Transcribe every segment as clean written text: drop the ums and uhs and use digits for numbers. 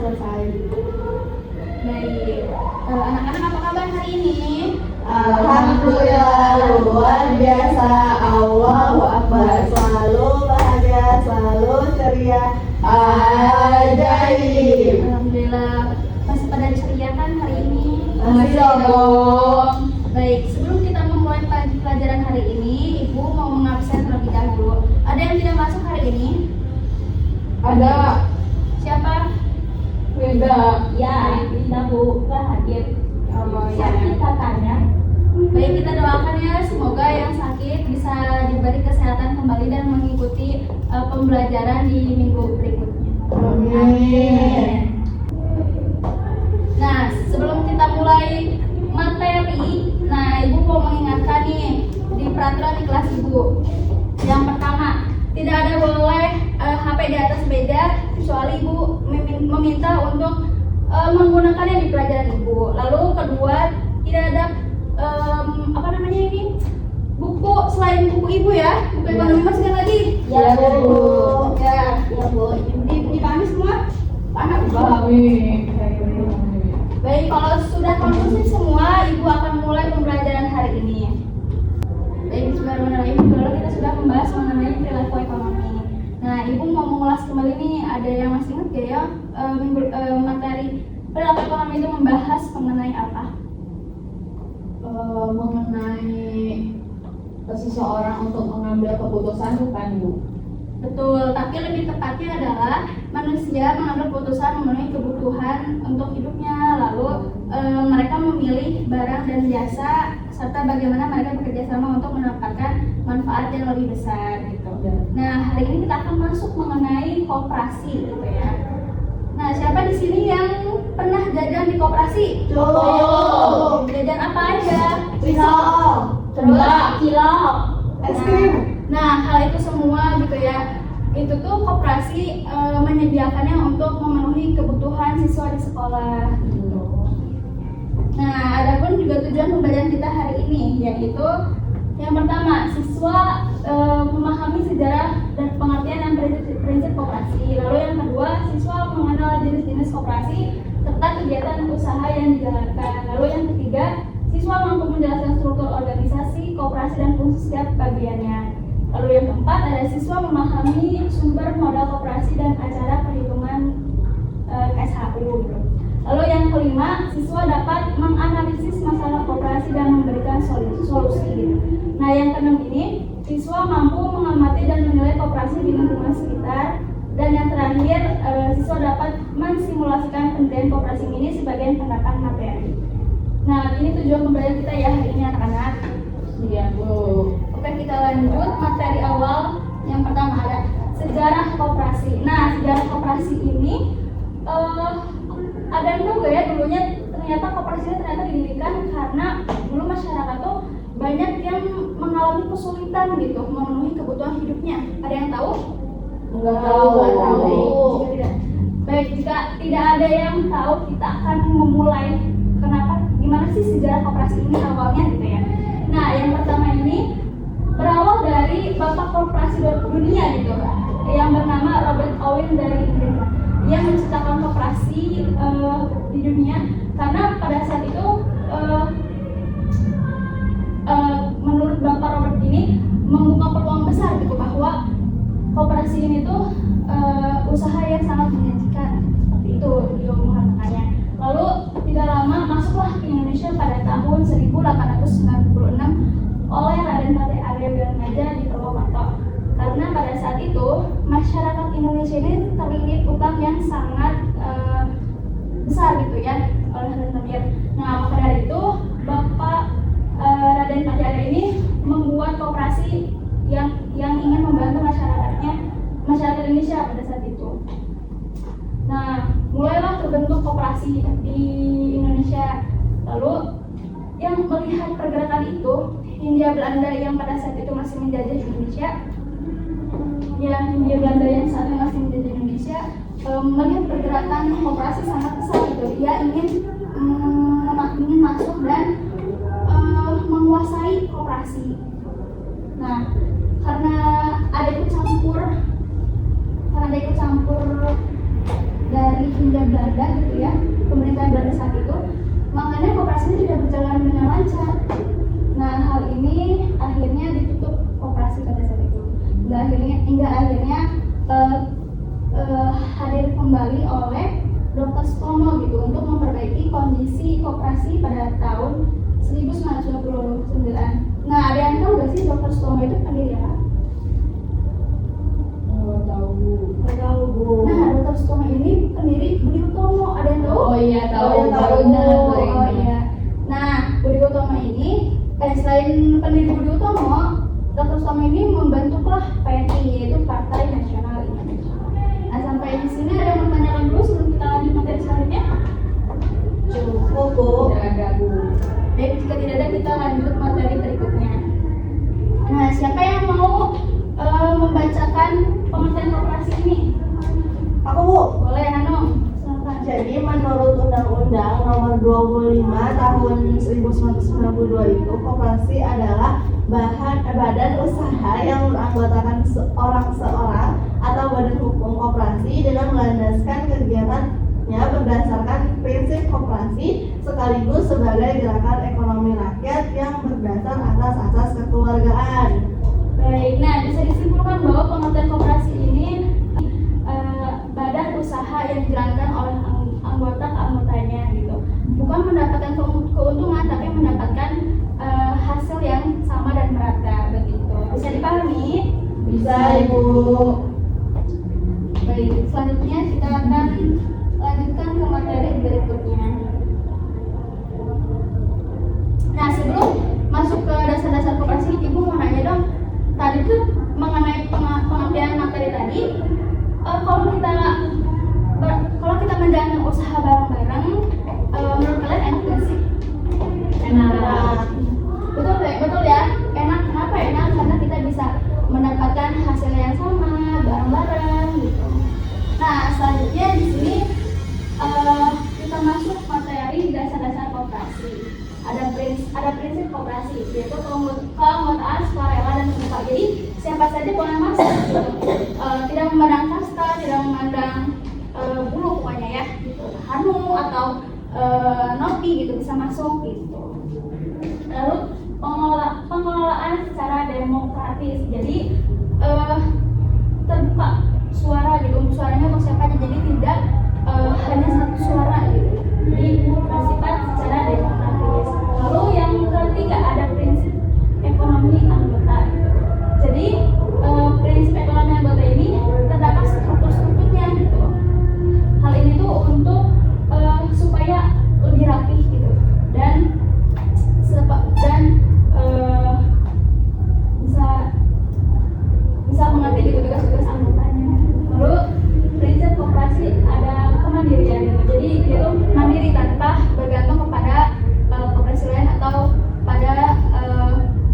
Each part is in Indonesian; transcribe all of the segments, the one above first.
selesai. Baik, anak-anak apa kabar hari ini? Alhamdulillah luar biasa. Allahu Akbar. Selalu bahagia, selalu ceria, ajaib. Alhamdulillah masih pada ceria kan hari ini? Masih dong. Baik, sebelum kita memulai pelajaran hari ini, Ibu mau mengabsen terlebih dahulu. Ada yang tidak masuk hari ini? Ada. Siapa? Beda. Ya, kita buka hadir. Sakit katanya. Baik, kita doakan ya, semoga yang sakit bisa diberi kesehatan kembali dan mengikuti pembelajaran di minggu berikutnya. Amin. Nah, sebelum kita mulai materi, nah Ibu mau mengingatkan nih di peraturan di kelas Ibu. Yang pertama, tidak ada boleh HP di atas meja kecuali Ibu meminta untuk menggunakannya di pelajaran Ibu. Lalu kedua, tidak ada buku selain buku Ibu ya, buku ekonomi masih ada lagi. Ya, Bu. Ya, Ya, Bu. dipahami semua? Anak Pahami. Baik, kalau sudah konklusif semua, Ibu akan mulai pembelajaran hari ini. Baik, bismillahirrahmanirrahim. Lalu kita sudah membahas mengenai perilaku ekonomi. Nah, Ibu mau mengulas kembali nih, ada yang masih ingat gak ya materi perilaku ekonomi itu membahas mengenai apa? Mengenai seseorang untuk mengambil keputusan bukan, Bu? Betul, tapi lebih tepatnya adalah manusia mengambil keputusan memenuhi kebutuhan untuk hidupnya, lalu mereka memilih barang dan jasa serta bagaimana mereka bekerja sama untuk mendapatkan manfaat yang lebih besar gitu. Nah, hari ini kita akan masuk mengenai koperasi gitu ya. Nah, siapa di sini yang pernah jajan di koperasi? Cukup. Jajan apa aja? Pisau. Sebelah kilo. Es krim. Nah, hal itu semua gitu ya, itu tuh koperasi menyediakannya untuk memenuhi kebutuhan siswa di sekolah gitu. Nah, adapun juga tujuan pembelajaran kita hari ini yaitu yang pertama, siswa memahami sejarah dan pengertian dan prinsip koperasi. Lalu yang kedua, siswa mengenal jenis-jenis koperasi serta kegiatan usaha yang dijalankan. Lalu yang ketiga, siswa mampu menjelaskan struktur organisasi, koperasi dan fungsi setiap bagiannya. Lalu yang keempat, ada siswa memahami sumber modal koperasi dan acara perhitungan SHU. Gitu. Lalu yang kelima, siswa dapat menganalisis masalah koperasi dan memberikan solusi. Gitu. Nah, yang keenam ini, siswa mampu mengamati dan menilai koperasi di lingkungan sekitar. Dan yang terakhir, siswa dapat mensimulasikan penelitian koperasi ini sebagai penerapan materi. Nah, ini tujuan pembelajaran kita ya hari ini anak-anak. Iya, Bu. Oke, kita lanjut materi awal. Yang pertama ada sejarah koperasi. Nah, sejarah koperasi ini ada yang tahu gak ya, dulunya ternyata koperasi ini ternyata didirikan karena dulu masyarakat tuh banyak yang mengalami kesulitan gitu memenuhi kebutuhan hidupnya. Ada yang tahu? Enggak tahu. Jika tidak, baik, jika tidak ada yang tahu, kita akan memulai gimana sih sejarah koperasi ini awalnya gitu ya. Nah, yang pertama ini berawal dari bapak koperasi dunia gitu, yang bernama Robert Owen dari Inggris. Dia menciptakan koperasi di dunia karena pada saat itu menurut bapak Robert ini membuka peluang besar gitu bahwa koperasi ini tuh usaha yang sangat menjanjikan, seperti itu dia mengatakannya. Lalu tidak lama masuklah ke Indonesia pada tahun 1896 oleh Raden Patih Arya Biraja di Purwokerto. Karena pada saat itu masyarakat Indonesia ini terlilit utang yang sangat besar gitu ya oleh Raden Patih. Nah, maka dari itu Bapak Raden Patih Arya ini membuat koperasi yang ingin membantu masyarakat Indonesia pada saat itu. Nah, mulailah terbentuk koperasi di Indonesia. Lalu yang melihat pergerakan itu, Hindia Belanda yang pada saat itu masih menjajah Indonesia, Hindia Belanda yang saat itu masih menjajah Indonesia, melihat pergerakan koperasi sangat besar gitu. Dia ingin masuk dan menguasai koperasi. Nah, karena ada ikut campur dari Hindia Belanda, hingga akhirnya hadir kembali oleh Dr. Sutomo gitu untuk memperbaiki kondisi koperasi pada tahun 1999. Nah, ada yang tahu nggak sih Dr. Sutomo itu pendiri apa? Nggak tahu Bu. Nah, Dr. Sutomo ini pendiri Budi Utomo. Ada yang tahu? Oh iya tahu. Oh, iya, tahu. Oh iya. Nah, Budi Utomo ini selain pendiri Budi Utomo, Dr. Sutomo ini membentuklah PNI, yaitu Partai Nasional Indonesia. Nah, sampai di sini ada yang mau tanyakan dulu sebelum kita lanjut materi selanjutnya? Cukup Bu. Tidak ada Bu. Baik, jika tidak ada kita lanjut materi berikutnya. Nah, siapa yang mau membacakan pengertian koperasi ini? Aku Bu. Boleh, Hanum. Silakan. Jadi menurut Undang-Undang Nomor 25 Tahun 1992 itu, koperasi adalah badan usaha yang beranggotakan seorang atau badan hukum koperasi dengan melandaskan kegiatannya berdasarkan prinsip koperasi sekaligus sebagai gerakan ekonomi rakyat yang berdasar atas asas kekeluargaan. Baik, nah bisa disimpulkan bahwa pengertian koperasi ini badan usaha yang dijalankan oleh anggotanya gitu. Bukan mendapatkan keuntungan, tapi mendapatkan hasil yang sama dan merata begitu. Bisa dipahami? Bisa Ibu. Baik, selanjutnya kita akan lanjutkan ke materi berikutnya. Nah, sebelum masuk ke dasar-dasar koperasi, Ibu mau nanya dong. Tadi tuh mengenai pengertian materi tadi, kalau kita menjalankan usaha bareng-bareng, menurut kalian enak gak sih? Enak. Betul ya, enak. Kenapa enak? Karena kita bisa mendapatkan hasil yang sama bareng-bareng gitu. Nah, selanjutnya di sini kita masuk materi dasar-dasar koperasi. Ada prinsip koperasi, yaitu keanggotaan sukarela dan terbuka. Jadi siapa saja boleh masuk gitu. Tidak memandang kasta, tidak memandang bulu pokoknya ya gitu. Hanu atau Nopi gitu bisa masuk gitu. Lalu pengelolaan secara demokratis, jadi terbuka suara gitu, suaranya untuk siapa aja, jadi tidak hanya satu suara gitu, jadi bersifat secara demokratis. Lalu yang ketiga ada prinsip ekonomi anggota gitu. Jadi prinsip ekonomi anggota ini terdapat struktur-strukturnya gitu. Hal ini tuh untuk supaya lebih rapih gitu dan bisa mengerti gitu tugas-tugas anggotanya. Lalu prinsip koperasi ada kemandirian gitu. Jadi dia tuh mandiri tanpa bergantung kepada koperasi lain atau pada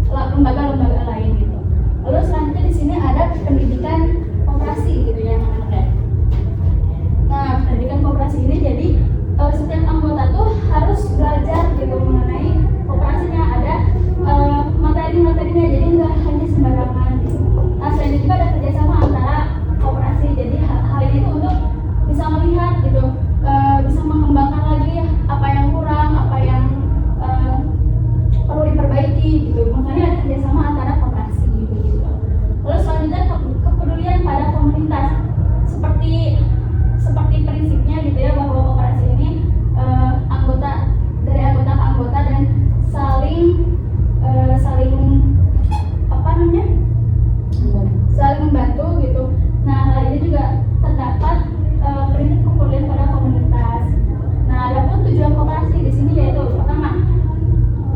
lembaga-lembaga lain gitu. Lalu selanjutnya di sini ada pendidikan koperasi gitu ya anak-anak. Nah, pendidikan koperasi ini jadi setiap anggota tuh harus belajar gitu mengenai koperasinya, ada materi-materinya, jadi nggak hanya sembarangan gitu. Nah, selain itu juga ada kerjasama antara koperasi, jadi hal ini tuh untuk bisa melihat gitu, bisa mengembangkan lagi apa yang kurang, apa yang perlu diperbaiki gitu. Makanya ada kerjasama antara koperasi gitu. Lalu selanjutnya kepedulian pada komunitas, seperti prinsipnya gitu ya, bahwa koperasi ini anggota ke anggota dan saling membantu gitu. Nah, hal ini juga terdapat prinsip kepedulian pada komunitas. Nah, adapun tujuan koperasi di sini yaitu pertama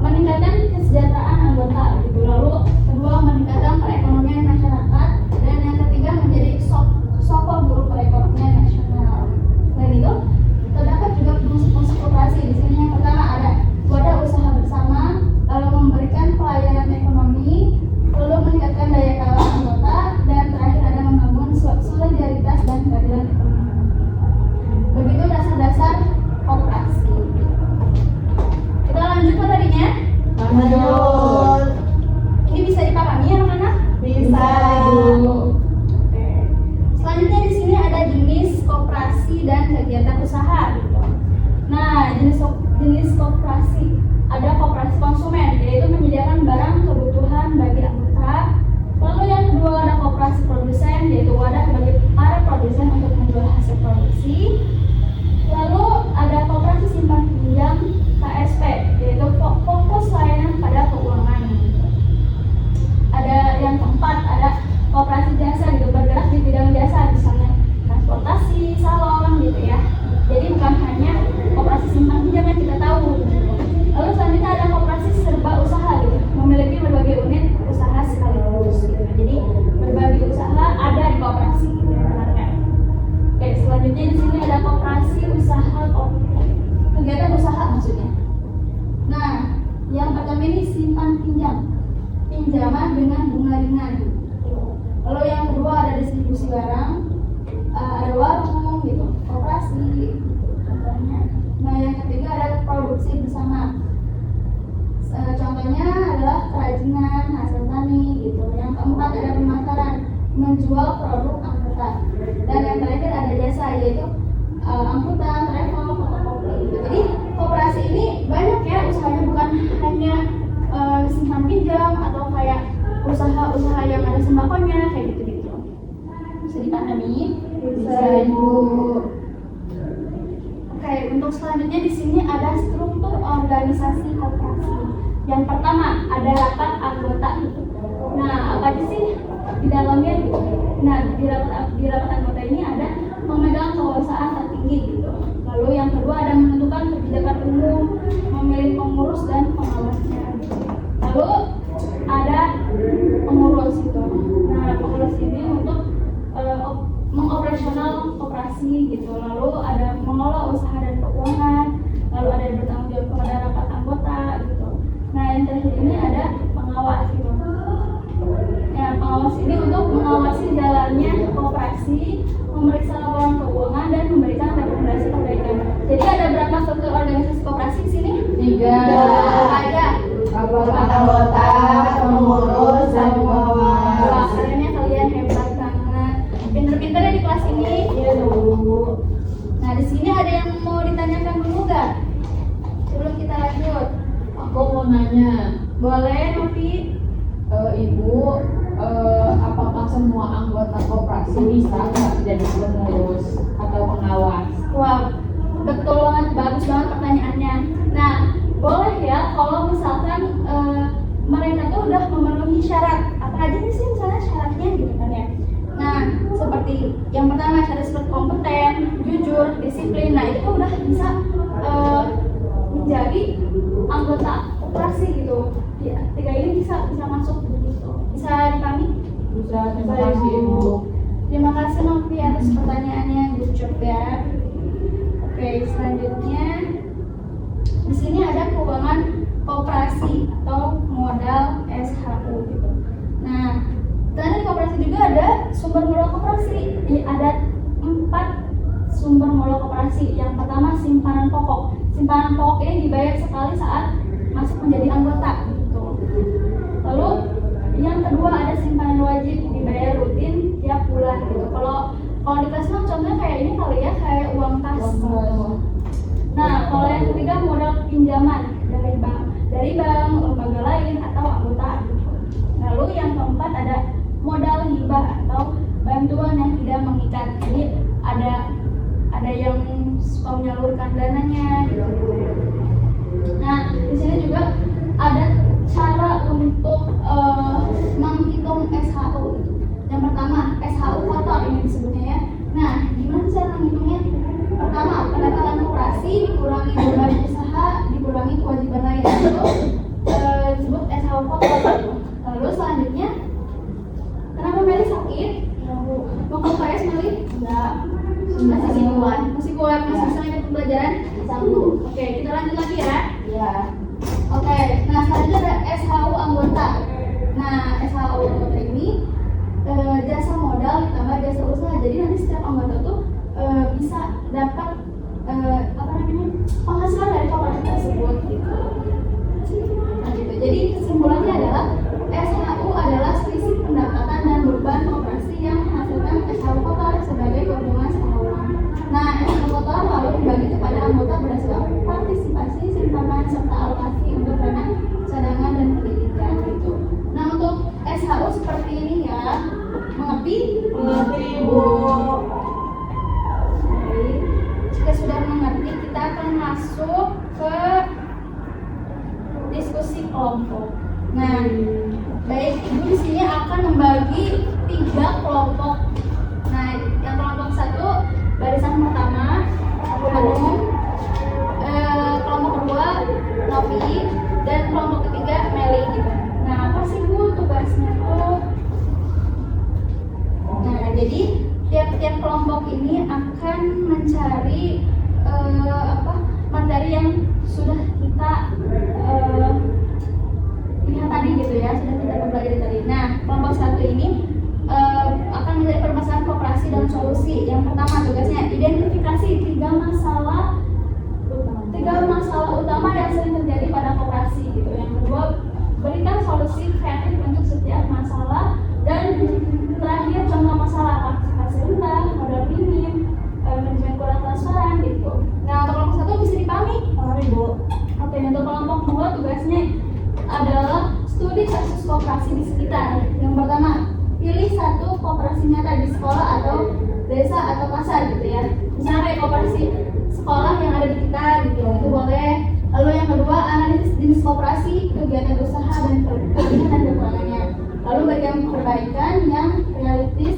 meningkatkan kesejahteraan anggota gitu. Lalu kedua meningkatkan perekonomian masyarakat, dan yang ketiga menjadi sokong guru perekonomian nasional. Selain itu terdapat juga fungsi-fungsi koperasi di sini. Yang pertama ada wadah usaha bersama, lalu memberikan pelayanan ekonomi, lalu meningkatkan daya tahan anggota, dan terakhir ada membangun solidaritas dan keadilan ekonomi. koperasi jasa gitu, bergerak di bidang jasa, misalnya transportasi, salon gitu ya. Jadi bukan hanya koperasi simpan pinjam yang kita tahu gitu. Lalu selanjutnya ada koperasi serba usaha gitu, memiliki berbagai unit usaha sekaligus gitu. Jadi berbagai usaha ada di koperasi gitu, kan? Oke, selanjutnya di sini ada koperasi usaha kegiatan usaha maksudnya. Nah, yang pertama ini simpan pinjam, pinjaman dengan bunga ringan. Lalu yang kedua ada distribusi barang, ada warung gitu, koperasi contohnya. Nah, yang ketiga ada produksi bersama. Contohnya adalah kerajinan, hasil tani gitu. Yang keempat ada pemasaran, menjual produk angkutan. Dan yang terakhir ada jasa, yaitu angkutan, travel, fotokopi gitu. Jadi koperasi ini banyak ya usahanya, bukan hanya simpan pinjam atau kayak usaha-usaha yang ada sembakonya kayak gitu-gitu. Bisa dipahami? Bisa, Ibu. Oke, untuk selanjutnya di sini ada struktur organisasi koperasi. Yang pertama ada rapat anggota. Nah, apa aja sih di dalamnya? Nah, di rapat anggota ini ada memegang kekuasaan tertinggi gitu. Lalu yang kedua ada menentukan kebijakan umum, memilih pengurus dan pengawasnya. Lalu ada pengurus gitu. Nah, pengurus ini untuk mengoperasional koperasi gitu. Lalu ada mengelola usaha dan keuangan. Lalu ada yang bertanggung jawab kepada rapat anggota gitu. Nah, yang terakhir ini ada pengawas gitu. Ya, pengawas ini untuk mengawasi jalannya koperasi, memeriksa laporan keuangan dan memberikan rekomendasi perbaikan. Jadi ada berapa struktur organisasi koperasi di sini? 3. Ada Rapat anggota, pengurus, dan pengawas. Wah, kerennya kalian hebat banget. Pinter-pinter ya di kelas ini. Iya, Bu. Nah, di sini ada yang mau ditanyakan dulu nggak? Sebelum kita lanjut. Aku mau nanya, Boleh, Novi. Ibu, apakah semua anggota koperasi bisa nggak jadi pengurus atau pengawas? Wow, betul banget, bagus banget pertanyaannya. Nah, boleh ya kalau misalkan mereka tuh udah memenuhi syarat. Apa aja sih misalnya syaratnya gitu kan ya. Nah, seperti yang pertama syarat seperti kompeten, jujur, disiplin. Nah, itu udah bisa menjadi anggota koperasi gitu. Ya, 3 ini bisa masuk gitu. Bisa dipahami? Bisa, terima kasih Ibu. Terima kasih Novi atas pertanyaannya, good job ya. Oke, selanjutnya di sini ada keuangan koperasi atau modal SHU gitu. Nah, ternyata di koperasi juga ada sumber modal koperasi. Ada 4 sumber modal koperasi. Yang pertama simpanan pokok. Simpanan pokok ini dibayar sekali saat masuk menjadi anggota gitu. Lalu yang kedua ada simpanan wajib, dibayar rutin tiap bulan gitu. Kalau di kelas contohnya kayak ini kali ya, kayak uang kas. Nah, kalau yang ketiga modal pinjaman dari bank, lembaga lain atau anggota gitu. Lalu yang keempat ada modal hibah atau bantuan yang tidak mengikat. Jadi ada yang suka menyalurkan dananya gitu. Nah, di sini juga ada cara untuk menghitung SHU. Yang pertama SHU kotor ini disebutnya ya. Nah, gimana cara menghitungnya? Pertama, pendapatan koperasi dikurangi beban usaha, dikurangi kewajiban lain, itu disebut SHU kotor. Lalu selanjutnya, kenapa Meli sakit? Mau ke UKS Meli? Enggak. Masih kuat, masih bisa ikut pelajaran? Oke, kita lanjut lagi ya. Iya. Oke, nah selanjutnya ada SHU anggota. Nah, SHU anggota ini jasa modal ditambah jasa usaha. Jadi nanti setiap anggota tuh bisa dapat penghasilan dari koperasi tersebut gitu. Nah, gitu. Jadi kesimpulannya adalah SHU adalah selisih pendapatan dan beban koperasi yang menghasilkan SHU kotor sebagai keuntungan setahunan. Nah, SHU kotor lalu dibagi kepada anggota berdasarkan partisipasi, simpanan, serta alokasi untuk dana cadangan dan pendidikan gitu. Nah, untuk SHU seperti ini ya, mengerti? Mengerti, Bu. Baik. Jika sudah mengerti, kita akan masuk ke diskusi kelompok. Nah, baik, Ibu di sini akan membagi 3 kelompok. Nah, yang kelompok 1 barisan pertama Hanum, kelompok kedua Novi, dan kelompok ketiga Meli gitu. Nah, apa sih Bu tugasnya tuh? Nah, jadi tiap-tiap kelompok ini akan mencari materi yang sudah kita lihat tadi gitu ya, sudah kita pelajari tadi. Nah, kelompok 1 ini akan menjadi permasalahan koperasi dan solusi. Yang pertama tugasnya identifikasi 3 masalah utama yang sering terjadi pada koperasi gitu. Yang kedua, berikan solusi kreatif untuk setiap masalah, dan terakhir contoh masalah partisipasi rendah, modal minim, manajemen kurang transparan gitu. Nah, untuk kelompok 1 bisa dipahami? Pahami Bu. Oke, untuk kelompok 2 tugasnya adalah studi kasus koperasi di sekitar. Yang pertama, pilih 1 koperasi nyata di sekolah atau desa atau pasar gitu ya. Misalnya kayak koperasi sekolah yang ada di kita gitu, itu boleh. Lalu yang kedua, analisis jenis koperasi, kegiatan usaha dan kelebihan dan kekurangannya. Lalu bagian perbaikan yang realistis,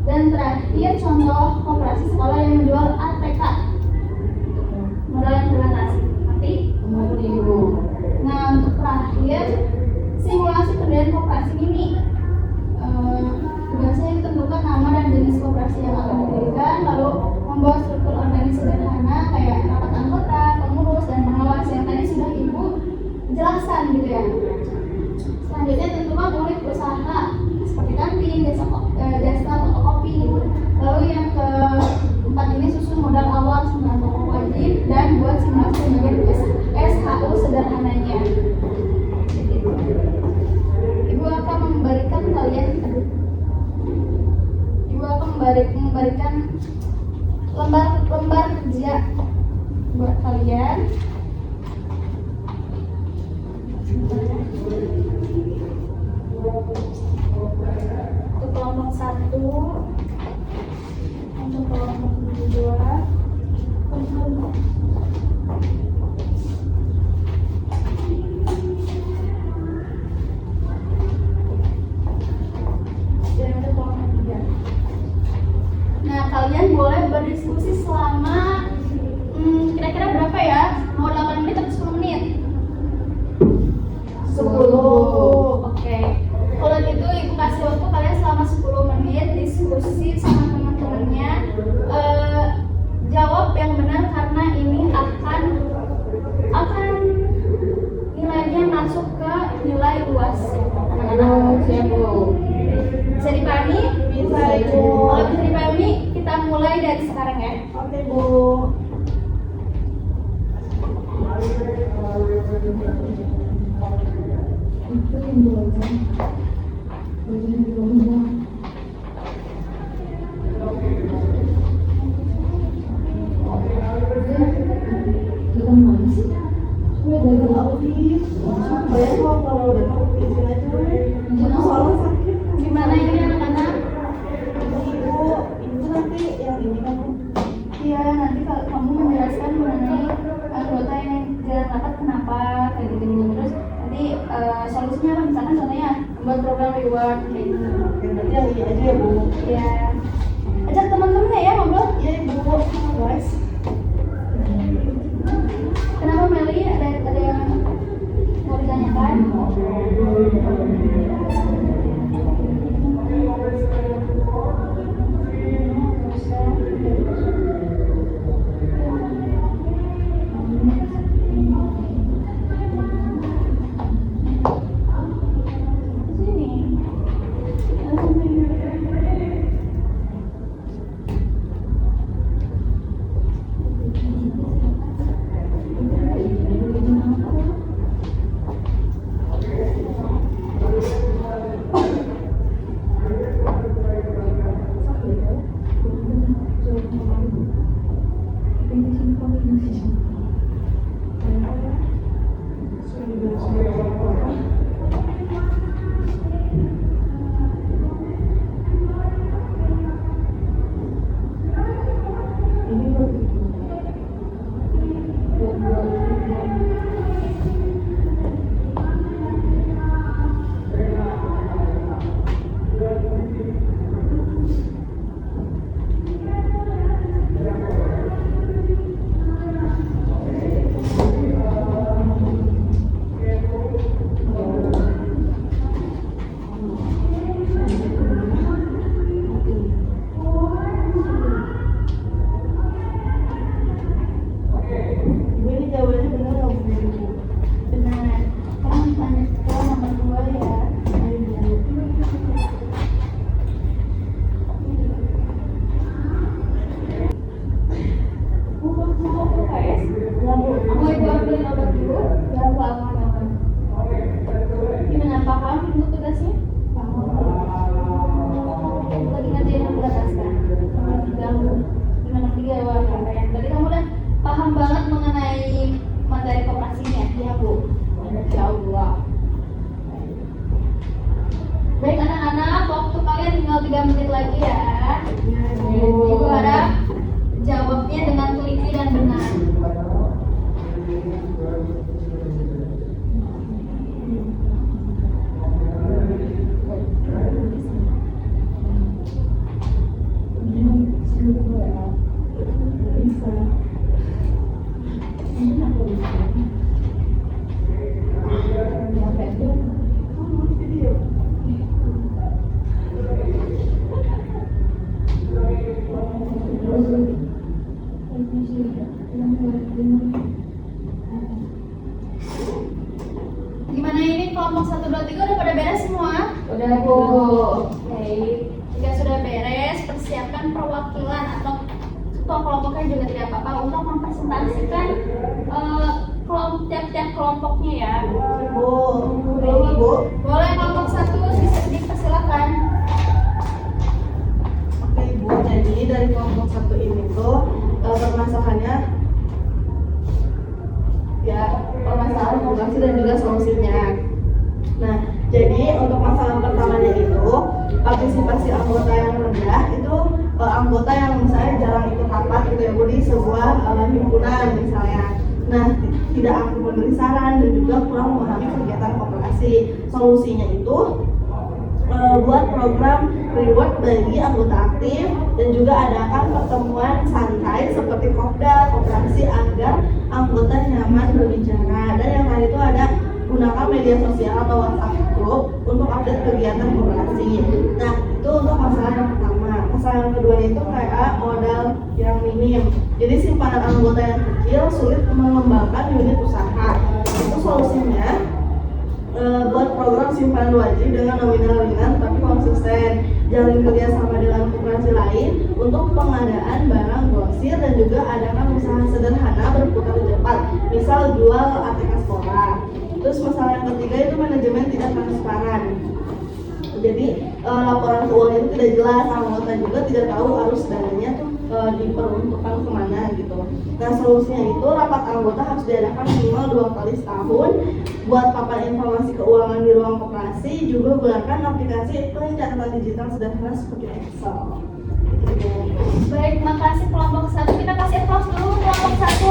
dan terakhir contoh koperasi sekolah yang menjual ATK, modal yang terbatasi. Nanti Ibu. nah, untuk terakhir, simulasi pendirian koperasi ini. Tugasnya tentukan nama dan jenis koperasi yang akan didirikan, lalu membuat struktur organisasi sederhana kayak rapat anggota, pengurus, dan pengawas yang tadi sudah Ibu jelaskan gitu ya. Selanjutnya tentukan unit usaha seperti kantin, jasa fotokopi gitu. Lalu yang keempat ini susun modal awal 9 pokok wajib, dan buat simulasi pembagian SHU sederhananya. Ibu akan memberikan lembar kerja buat kalian. Untuk kelompok 1, untuk kelompok 2, dan untuk kelompok 3. Nah, kalian boleh berdiskusi selama kira-kira berapa ya? Mau 8 menit atau 10 menit? 10. Oke. Kalau gitu Ibu kasih waktu kalian selama 10 menit diskusi sama teman-temannya. Jawab yang benar karena ini akan nilainya masuk ke nilai UAS. Siap Bu. Bisa dipahami? Bisa Ibu. Kalau bisa dipahami, kita mulai dari sekarang ya. Oke Bu. Itu yang duluan. Kita mana sih? Gue dari Aldi. Bayar kok kalau udah tahu izin aja gue. Soalnya sakit. Gimana ini anak-anak? Ibu, itu nanti yang ini kan. Iya, nanti kalau kamu menjelaskan mengenai anggota yang jarang dapat kenapa kayak gitu. Terus nanti solusinya apa? Misalkan contohnya buat program reward kayak gitu. Oke, berarti yang ini aja ya Bu. Iya. Ajak teman-temannya ya ngobrol. Iya Ibu. Guys. Kenapa Meli? Ada yang mau ditanyakan? Sini. lagi ya. Ibu harap jawabnya dengan teliti dan benar. Gimana ini kelompok 1, 2, 3 udah pada beres semua? Udah Bu. Baik, jika sudah beres, persiapkan perwakilan atau ketua kelompoknya juga tidak apa-apa untuk mempresentasikan tiap-tiap kelompoknya ya. Bu, ini Bu. Boleh kelompok 1 dipersilakan. Oke Ibu, jadi dari kelompok 1 ini tuh permasalahannya ya permasalahan komunikasi dan juga solusinya. Nah, jadi untuk masalah pertamanya itu partisipasi anggota yang rendah itu anggota yang misalnya jarang ikut rapat gitu ya Bu di sebuah himpunan misalnya. Nah, tidak aktif memberi saran dan juga kurang memahami kegiatan koperasi. Solusinya itu buat program reward bagi anggota aktif dan juga adakan pertemuan santai seperti kopdar, koperasi agar anggota nyaman berbicara. Dan yang lain itu ada gunakan media sosial atau WhatsApp group untuk update kegiatan koperasi. Nah, itu untuk masalah yang pertama. Masalah yang kedua itu kayak modal yang minim. Jadi simpanan anggota yang kecil sulit mengembangkan unit usaha. Itu solusinya buat program simpanan wajib dengan nominal ringan tapi konsisten. Jalin kerjasama dengan koperasi lain untuk pengadaan barang grosir dan juga adakan usaha sederhana berputar cepat. Misal jual ATK sekolah. Terus masalah yang ketiga itu manajemen tidak transparan. Jadi laporan keuangan itu tidak jelas, anggota juga tidak tahu arus dananya tuh diperuntukkan kemana gitu. Nah solusinya itu rapat anggota harus diadakan minimal 2 kali setahun. Buat papan informasi keuangan di ruang koperasi juga gunakan aplikasi pencatatan digital sederhana seperti Excel. Baik, makasih kelompok 1. Kita kasih applause dulu kelompok 1.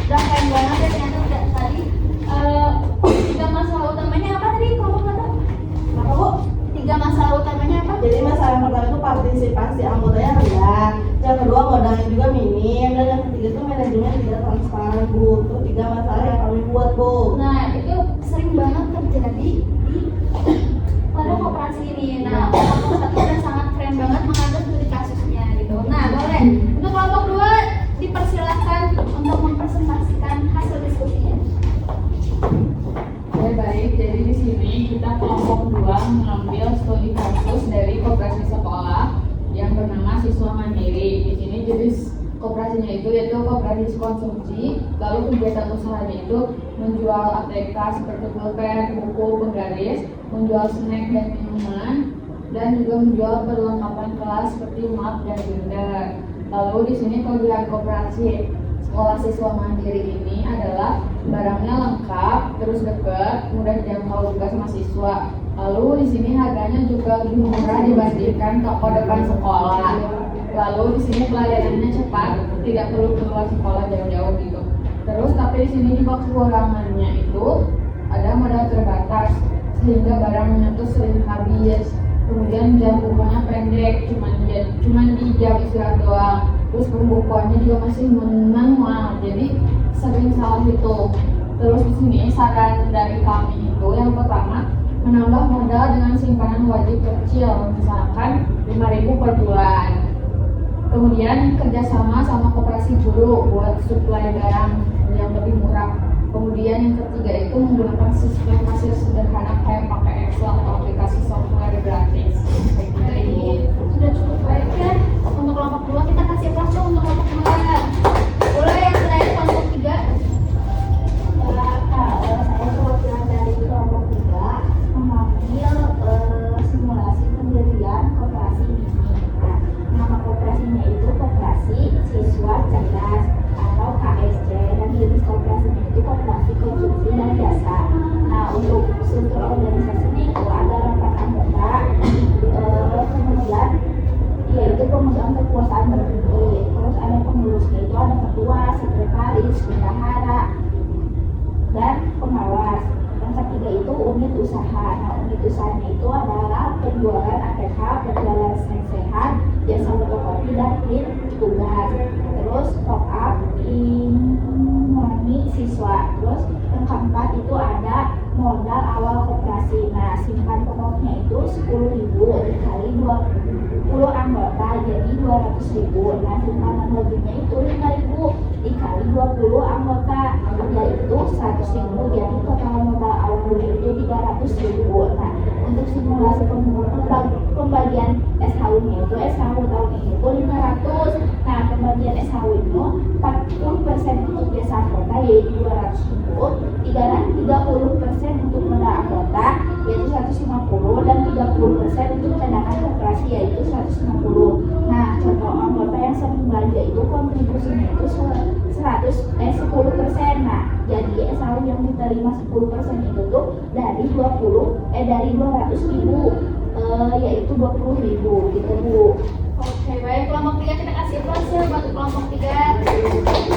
Udah keren banget ya ternyata udah tadi. 3 masalah utamanya apa tadi kelompok 1? Apa Bu? 3 masalah utamanya apa? Jadi masalah yang pertama itu partisipasi anggotanya rendah, yang kedua modalnya juga minim, dan yang ketiga itu manajemen tidak transparan Bu. Itu 3 masalah yang kami buat Bu. Nah, itu sering banget terjadi di pada koperasi ini. Nah, kelompok 1 udah sangat keren banget mengatur studi kasusnya gitu. Nah, boleh untuk kelompok 2 dipersilahkan untuk mempresentasikan hasil diskusinya. Oke, baik, jadi di sini kita kelompok 2 mengambil studi kasus dari koperasi sekolah yang bernama Siswa Mandiri. Di sini jenis koperasinya itu yaitu koperasi konsumsi, lalu kegiatan usahanya itu menjual ATK seperti pulpen, buku, penggaris, menjual snack dan minuman, dan juga menjual perlengkapan kelas seperti map dan binder. Lalu di sini kelebihan koperasi sekolah Siswa Mandiri ini adalah barangnya lengkap, terus dekat, mudah dijangkau juga sama siswa. Lalu di sini harganya juga lebih murah dibandingkan toko depan sekolah. Lalu di sini pelayanannya cepat, tidak perlu keluar sekolah jauh-jauh gitu. Terus tapi di sini juga kekurangannya itu ada modal terbatas sehingga barangnya tuh sering habis. Kemudian jam bukanya pendek, cuman di jam istirahat doang. Terus pembukuannya juga masih manual, jadi sering salah hitung. Terus di sini saran dari kami itu yang pertama menambah modal dengan simpanan wajib kecil, misalkan 5.000 per bulan. Kemudian kerjasama sama koperasi guru buat suplai barang yang lebih murah. Kemudian yang ketiga itu menggunakan sistem hasil sederhana kayak pakai Excel atau aplikasi software gratis. Jadi sudah cukup baik ya untuk kelompok 2. Kita kasih applause untuk kelompok 2. Boleh yang terakhir kelompok 3? Kalau saya perwakilan dari kelompok 3 mengambil simulasi pendirian koperasi ini. Nah, nama koperasinya itu Koperasi Siswa Cerdas atau KSC, dan jenis koperasinya itu koperasi konsumsi dan jasa. Nah, untuk struktur organisasinya itu ada rapat anggota, kemudian nyiapin tugas, terus top up imani siswa, terus yang keempat itu ada modal awal koperasi. Nah, simpan pokoknya itu 10.000 dikali 20 anggota jadi 200.000. Nah, simpanan lebihnya itu 5.000 dikali 20 anggota yaitu 100.000. Jadi total modal awal itu 300.000. Nah, untuk simulasi pembagian SHU-nya itu SHU tahun ini itu 500. Nah, pembagian SHU itu 40% untuk desa anggota yaitu 200.000, 30% untuk modal anggota yaitu 150 dan 30% untuk cadangan koperasi yaitu 150. Nah, contoh anggota yang sering belanja itu kontribusinya itu 10%. Nah, jadi SHU yang diterima 10% itu tuh dari 200.000 yaitu 20.000 gitu Bu. Oke, baik, kelompok 3 kita kasih plus ya buat kelompok 3.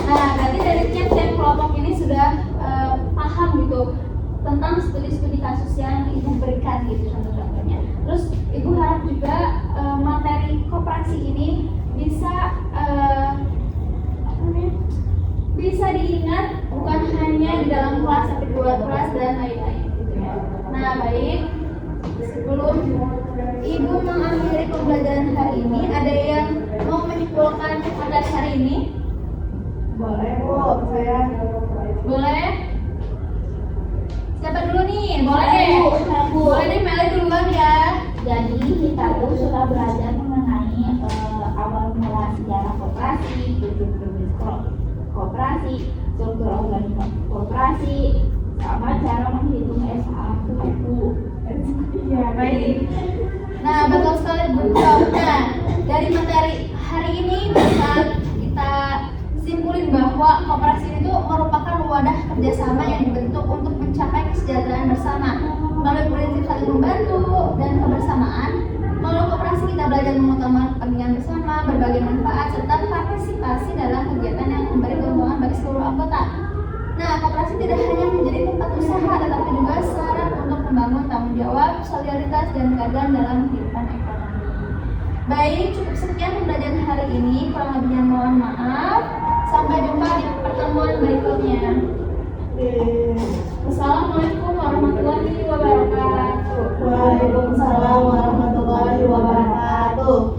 Nah, berarti dari tiap kelompok ini sudah paham gitu tentang studi-studi kasus yang Ibu berikan gitu contoh-contohnya. Terus Ibu harap juga materi koperasi ini bisa bisa diingat bukan hanya di dalam kelas tapi di luar kelas dan lain-lain gitu ya. Nah, baik. Sebelum Ibu mengakhiri pembelajaran hari ini, ada yang mau menyimpulkan materi hari ini? Boleh Bu, saya. Boleh? Siapa dulu nih? Boleh deh. Boleh deh, Meli duluan ya. Jadi kita tuh sudah belajar mengenai awal mula sejarah koperasi, prinsip-prinsip koperasi, struktur organisasi koperasi, sama cara menghitung SHU. Ya, baik. Nah, betul sekali betul. Nah, dari materi hari ini bisa kita simpulin bahwa koperasi itu merupakan wadah kerjasama yang dibentuk untuk mencapai kesejahteraan bersama melalui prinsip saling membantu dan kebersamaan. Melalui koperasi kita belajar mengutamakan kepentingan bersama, berbagi manfaat, serta partisipasi dalam kegiatan yang memberi keuntungan bagi seluruh anggota. Nah, koperasi tidak hanya menjadi tempat usaha, tetapi juga sarana untuk membangun tanggung jawab, solidaritas, dan keadilan dalam kehidupan ekonomi. Baik, cukup sekian pembelajaran hari ini. Kurang lebihnya mohon maaf. Sampai jumpa di pertemuan berikutnya. Wassalamualaikum warahmatullahi wabarakatuh. Waalaikumsalam warahmatullahi wabarakatuh.